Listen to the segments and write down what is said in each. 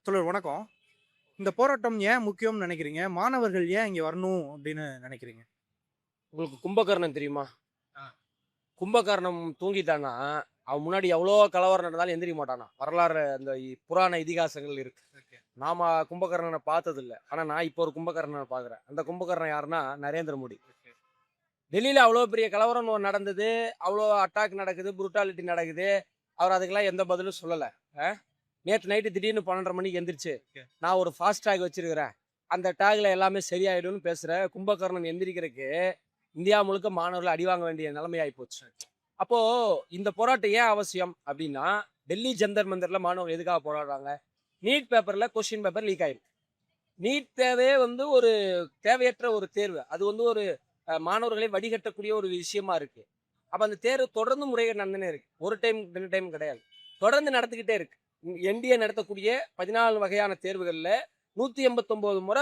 தோழர் வணக்கம். இந்த போராட்டம் ஏன் முக்கியம்னு நினைக்கிறீங்க? மாணவர்கள் ஏன் இங்க வரணும் அப்படின்னு நினைக்கிறீங்க? உங்களுக்கு கும்பகர்ணன் தெரியுமா? ஆ. கும்பகர்ணன் தூங்கிட்டான்னா, அவன் முன்னாடி எவ்வளோ கலவரம் நடந்தாலும் எந்திரிக்க மாட்டானா. வரலாறு அந்த புராண இதிகாசங்கள் இருக்கு. ஓகே. நாம கும்பகர்ணன பார்த்ததில்ல. ஆனா நான் இப்போ ஒரு கும்பகர்ணன பார்க்குறேன். அந்த கும்பகர்ணன் யாருன்னா, நரேந்திர மோடி. ஓகே. டெல்லியில அவ்வளோ பெரிய கலவரம் நடந்தது. அவ்வளோ அட்டாக் நடக்குது, புரூட்டாலிட்டி நடக்குது. அவர் அதுக்கெல்லாம் எந்த பதிலும் சொல்லல. அ நேத்து நைட்டு திடீர்னு 12:30 மணிக்கு எந்திரிச்சு, ஓகே. நான் ஒரு ஃபாஸ்ட் டாக் வச்சிருக்கிறேன். அந்த டாக்ல எல்லாமே சரியாயிடும்னு பேசுற கும்பகர்ணன் எந்திரிக்கிறதுக்கு இந்தியா முழுக்க மாணவர்கள் அடி வாங்க வேண்டிய நிலைமை ஆயிப்போச்சு. அப்போ இந்த போராட்டம் ஏன் அவசியம் அப்படின்னா, டெல்லி ஜந்தர் மந்தர்ல மாணவர்கள் எதுக்காக போராடுறாங்க? நீட் பேப்பர்ல கொஸ்டின் பேப்பர் லீக் ஆயிருக்கு. நீட் தேர்வே ஒரு தேவையற்ற ஒரு தேர்வு. அது ஒரு மாணவர்களை வடிகட்டக்கூடிய ஒரு விஷயமா இருக்கு. அப்ப அந்த தேர்வு தொடர்ந்து முறைகேடு நடந்துனே இருக்கு. ஒரு டைம் 2 டைம் கிடையாது. தொடர்ந்து நடந்துகிட்டே இருக்கு. என்டிஏ நடத்தக்கூடிய 14 வகையான தேர்வுகள்ல 189 முறை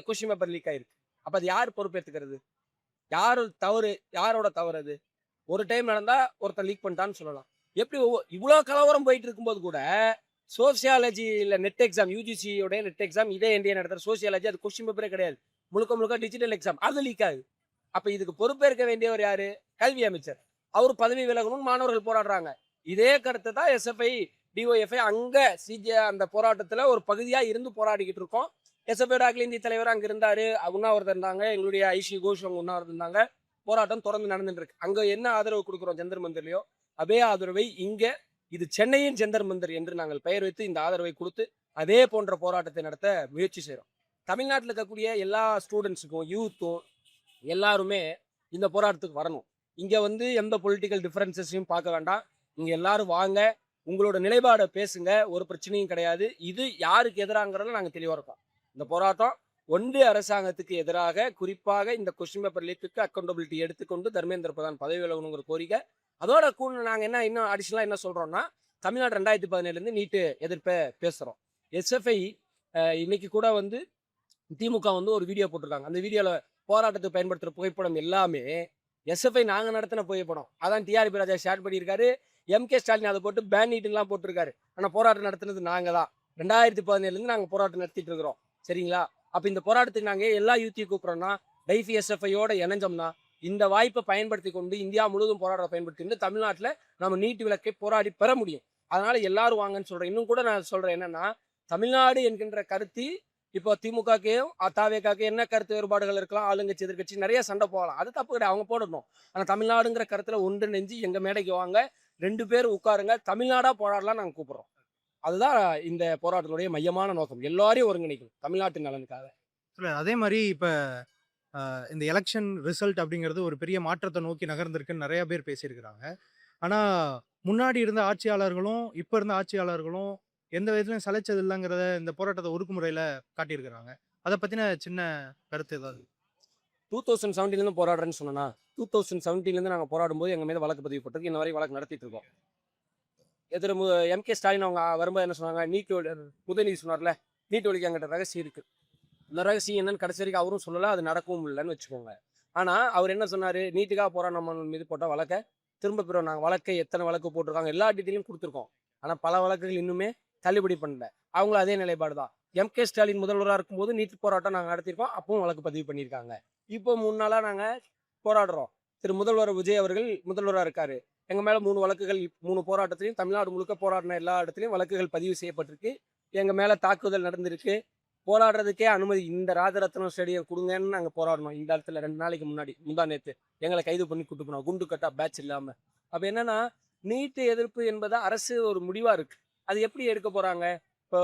கொஸ்டின் பேப்பர் லீக் ஆயிருக்கு. அப்ப அது யார் பொறுப்பேத்துக்கிறது? யாரு தவறு? யாரோட தவறு அது? ஒரு டைம் நடந்தா ஒருத்தன் லீக் பண்ணிட்டான்னு சொல்லலாம். எப்படி இவ்ளோ கலவரம் போயிட்டு இருக்கும்போது கூட, சோசியாலஜில நெட் எக்ஸாம் யுஜிசியோட நெட் எக்ஸாம் இதே என்டிஏ நடத்துற சோசியாலஜி அது கொஸ்டின் பேப்பரே கிடையாது. முழுக்க முழுக்க டிஜிட்டல் எக்ஸாம். அது லீக் ஆகுது. அப்ப இதுக்கு பொறுப்பேற்க வேண்டியவர் யாரு? கல்வி அமைச்சர். அவர் பதவி விலகணும்னு மாணவர்கள் போராடுறாங்க. இதே கருத்தை தான் எஸ்எஃப்ஐ, டிஒஎஃப்ஐ அங்க அந்த போராட்டத்துல ஒரு பகுதியா இருந்து போராடிக்கிட்டு இருக்கோம். எஸ்எஃப்ஐயோட அகில இந்திய தலைவர் அங்க இருந்தாரு. உண்ணாவிரதம் இருந்தாங்க. எங்களுடைய ஐஷி கோஷ் அவங்க உண்ணாவிரதம் இருந்தாங்க. போராட்டம் தொடர்ந்து நடந்துட்டு இருக்கு. அங்க என்ன ஆதரவு கொடுக்குறோம் ஜந்தர் மந்தர்லயோ அதே ஆதரவை இங்க இது சென்னையின் ஜந்தர் மந்தர் என்று நாங்கள் பெயர் வைத்து இந்த ஆதரவை கொடுத்து அதே போன்ற போராட்டத்தை நடத்த முயற்சி செய்யறோம். தமிழ்நாட்டில் இருக்கக்கூடிய எல்லா ஸ்டூடெண்ட்ஸுக்கும் யூத்தும் எல்லாருமே இந்த போராட்டத்துக்கு வரணும். இங்க எந்த பொலிட்டிக்கல் டிஃபரன்சஸையும் பார்க்க வேண்டாம். இங்க எல்லாரும் வாங்க, உங்களோட நிலைப்பாடை பேசுங்க. ஒரு பிரச்சனையும் கிடையாது. இது யாருக்கு எதிராங்கிறதுல நாங்க தெளிவா இருக்கோம். இந்த போராட்டம் ஒன்றிய அரசாங்கத்துக்கு எதிராக, குறிப்பாக இந்த கொஸ்டின் பேப்பர் லீக்குக்கு அக்கௌண்டபிலிட்டி எடுத்துக்கொண்டு தர்மேந்திர பிரதான் பதவி விலகணுங்கிற கோரிக்கை. அதோட நாங்க இன்னும் அடிஷனலா என்ன சொல்றோம்னா, தமிழ்நாடு 2017 நீட்டு எதிர்ப்பை பேசுறோம். எஸ்எஃப்ஐ இன்னைக்கு கூட திமுக ஒரு வீடியோ போட்டிருக்காங்க. அந்த வீடியோல போராட்டத்துக்கு பயன்படுத்துற புகைப்படம் எல்லாமே எஸ்எஃப்ஐ நாங்க நடத்தின புகைப்படம். அதான் டிஆர்பி ராஜா ஷேர் பண்ணியிருக்காரு. எம்கே ஸ்டாலின் அதை போட்டு பேன் நீட்டுலாம் போட்டிருக்காரு. ஆனா போராட்டம் நடத்துனது நாங்க தான். 2017 நாங்க போராட்டம் நடத்திட்டு இருக்கிறோம். சரிங்களா? அப்ப இந்த போராட்டத்துக்கு நாங்க எல்லா யூத்தையும் கூப்பிடுறோம்னா, டைஃபி எஸ்எஃப்ஐயோட இணைஞ்சோம்னா, இந்த வாய்ப்பை பயன்படுத்தி கொண்டு இந்தியா முழுவதும் போராட பயன்படுத்தி கொண்டு தமிழ்நாட்டில் நம்ம நீட்டு விலக்கை போராடி பெற முடியும். அதனால எல்லாரும் வாங்கன்னு சொல்றேன். இன்னும் கூட நான் சொல்றேன் என்னன்னா, தமிழ்நாடு என்கின்ற கருத்து இப்போ திமுகக்கையும் தாவேக்காக்கு என்ன கருத்து வேறுபாடுகள் இருக்கலாம், ஆளுங்கட்சி எதிர்கட்சி நிறைய சண்டை போகலாம். அது தப்பு கிடையாது, அவங்க போடணும். ஆனா தமிழ்நாடுங்கிற கருத்துல ஒன்றிணைஞ்சு எங்க மேடைக்கு வாங்க, 2 பேர் உட்காருங்க, தமிழ்நாடா போராடலாம் நாங்க கூப்பிடுறோம். அதுதான் இந்த போராட்டத்துடைய மையமான நோக்கம். எல்லாரையும் ஒருங்கிணைக்கணும் தமிழ்நாட்டு நலனுக்காக. அதே மாரி இப்ப இந்த எலக்ஷன் ரிசல்ட் அப்படிங்கிறது ஒரு பெரிய மாற்றத்தை நோக்கி நகர்ந்திருக்குன்னு நெறைய பேர் பேசியிருக்கிறாங்க. ஆனா, முன்னாடி இருந்த ஆட்சியாளர்களும், இப்ப இருந்த ஆட்சியாளர்களும் எந்த விதத்திலயும் சளைச்சது இல்லங்கிறத இந்த போராட்டத்த ஒடுக்குமுறையில காட்டியிருக்கிறாங்க. அத பத்தின சின்ன கருத்து ஏதாவது? 2017 போராடுறேன்னு சொன்னா, 2017 நாங்க போராடும்போது எங்க மீது வழக்கு பதிவு போட்டிருக்கு. இன்ன வரைக்கும் வழக்கு நடத்திட்டு இருக்கோம். எதிர எம்கே ஸ்டாலின் அவங்க வரும்போது என்ன சொன்னாங்க, நீட் உதயநிதி சொன்னார்ல, நீட் ஒழிக்க என்கிட்ட ரகசியம் இருக்கு. இந்த ரகசியம் என்னன்னு கடைசி வரைக்கும் அவரும் சொல்லல, அது நடக்கவும் இல்லைன்னு வச்சுக்கோங்க. ஆனா அவர் என்ன சொன்னாரு, நீட்டுக்காக போராட மீது போட்ட வழக்கை திரும்ப பெறுவோம். நாங்கள் வழக்கை எத்தனை வழக்கு போட்டிருக்காங்க எல்லா டீட்டெயிலும் கொடுத்துருக்கோம். ஆனா பல வழக்குகள் இன்னுமே தள்ளுபடி பண்ணல. அவங்களும் அதே நிலைப்பாடு தான். எம்கே ஸ்டாலின் முதல்வராக இருக்கும்போது நீட் போராட்டம் நாங்கள் நடத்திருக்கோம். அப்பவும் வழக்கு பதிவு பண்ணியிருக்காங்க. இப்போ 3 நாளா நாங்க போராடுறோம். திரு முதல்வர் விஜய் அவர்கள் முதல்வராக இருக்காரு. எங்க மேல 3 வழக்குகள் 3 போராட்டத்திலையும் தமிழ்நாடு முழுக்க போராடின எல்லா இடத்துலையும் வழக்குகள் பதிவு செய்யப்பட்டிருக்கு. எங்க மேல தாக்குதல் நடந்திருக்கு. போராடுறதுக்கே அனுமதி இந்த ராஜரத்னம் ஸ்டேடியம் கொடுங்கன்னு நாங்கள் போராடணும். இந்த இடத்துல 2 நாளைக்கு முன்னாடி முந்தா நேற்று எங்களை கைது பண்ணி கூட்டு போனோம், குண்டு கட்டா பேட்ச் இல்லாம. அப்ப என்னன்னா, நீட்டு எதிர்ப்பு என்பது அரசு ஒரு முடிவா இருக்கு. அது எப்படி எடுக்க போறாங்க? இப்போ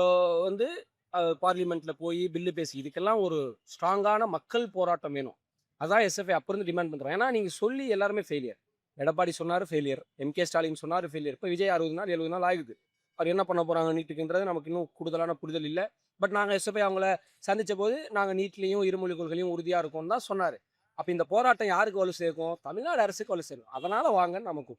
பார்லிமெண்ட்ல போய் பில்லு பேசி இதுக்கெல்லாம் ஒரு ஸ்ட்ராங்கான மக்கள் போராட்டம் வேணும். அதான் எஸ்எஃப்ஐ அப்ப இருந்து டிமாண்ட் பண்றோம். ஏன்னா நீங்க சொல்லி எல்லாருமே ஃபெயிலியர். எடப்பாடி சொன்னாரு ஃபெயிலியர், எம்கே ஸ்டாலின் சொன்னாரு ஃபெயிலியர். இப்போ விஜய் 60 நாள் 70 நாள் ஆகுது. அவர் என்ன பண்ண போறாங்க நீட்டுக்குன்றது நமக்கு இன்னும் கூடுதலான புரிதல் இல்லை. பட் நாங்கள் எஸ்எஃப்ஐ அவங்கள சந்திச்ச போது நாங்கள் நீட்லையும் இருமொழி கொள்கையும் உறுதியாக இருக்கோம்னு தான் சொன்னார். அப்போ இந்த போராட்டம் யாருக்கு வலு சேர்க்கும்? தமிழ்நாடு அரசுக்கு வலு சேர்க்கும். அதனால வாங்கன்னு நமக்கு